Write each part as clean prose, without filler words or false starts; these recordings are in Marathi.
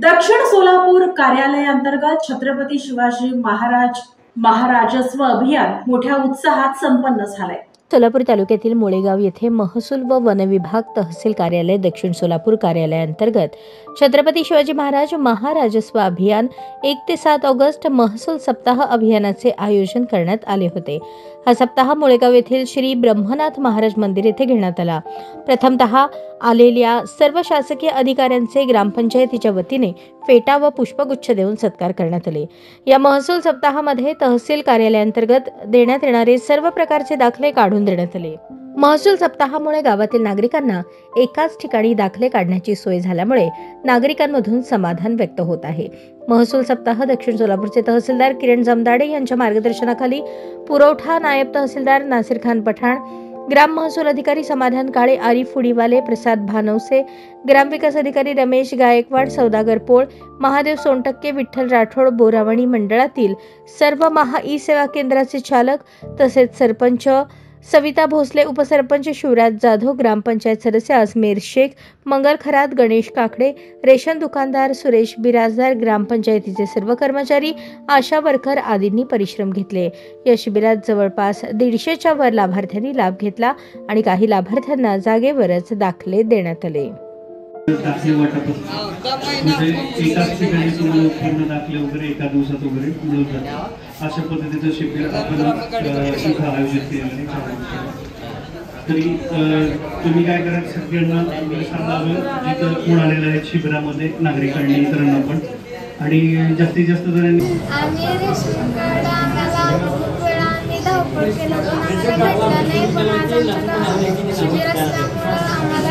दक्षिण सोलापूर कार्यालयाअंतर्गत छत्रपती शिवाजी महाराजस्व अभियान मोठ्या उत्साहात संपन्न झाले। सोलापूर तालुक्यातील मोळेगाव येथे महसूल व वन विभाग तहसील कार्यालय दक्षिण सोलापूर कार्यालयाअंतर्गत छत्रपती शिवाजी महाराजस्व अभियान 1 ते 7 ऑगस्ट महसूल सप्ताह अभियानाचे आयोजन करण्यात आले होते। हा सप्ताह मोळेगाव येथील श्री ब्रह्मनाथ महाराज मंदिर येथे घेण्यात आला। प्रथमतः आलेल्या सर्व शासकीय अधिकाऱ्यांचे ग्रामपंचायतीच्या वतीने फेटा व पुष्पगुच्छ देऊन सत्कार करण्यात आले। या महसूल सप्ताहामध्ये तहसील कार्यालयाअंतर्गत देण्यात येणारे सर्व प्रकारचे दाखले काढून देण्यात आले। महसूल सप्ताहामुळे गावातील नागरिकांना एकाच ठिकाणी दाखले काढण्याची सोय झाल्यामुळे नागरिकांमधून समाधान व्यक्त होत आहे। महसूल सप्ताह दक्षिण सोलापूरचे तहसीलदार किरण जमदाडे यांच्या मार्गदर्शनाखाली पुरवठा नायब तहसीलदार नासिर खान पठाण, ग्राम महसूल अधिकारी समाधान काळे, आरिफ उडीवाले, प्रसाद भानवसे, ग्रामविकास अधिकारी रमेश गायकवाड, सौदागर पोळ, महादेव सोनटक्के, विठ्ठल राठोड, बोरावणी मंडळातील सर्व ई सेवा केंद्राचे चालक तसेच सरपंच सविता भोसले, उपसरपंच शिवराज जाधव, ग्रामपंचायत सदस्य अजमेर शेख, मंगल खरात, गणेश काकडे, रेशन दुकानदार सुरेश बिराजदार, ग्रामपंचायतीचे सर्व कर्मचारी, आशा वर्कर आदींनी परिश्रम घेतले। या शिबिरात जवळपास 150च्या वर लाभार्थ्यांनी लाभ घेतला आणि काही लाभार्थ्यांना जागेवरच दाखले देण्यात आले। दाखले वाटप म्हणजे एकाच ठिकाणी तुम्हाला पूर्ण दाखले वगैरे एका दिवसात वगैरे मिळून जातात। अशा पद्धतीचं शिबिर आपण इथं आयोजित केलेलं आहे। तरी तुम्ही काय करा, सगळ्यांना सांगावं जिथं कोण आलेलं आहे शिबिरामध्ये नागरिकांनी, इतरांना पण, आणि जास्तीत जास्त जणांनी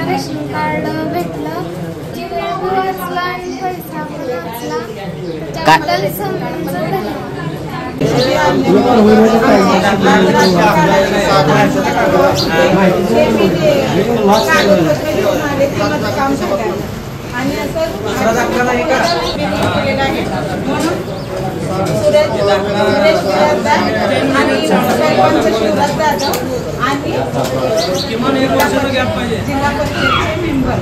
रेशन कार्ड भेटलं, किमान 1 वर्षाचा गॅप पाहिजे। जिल्हा परिषदेचे मेंबर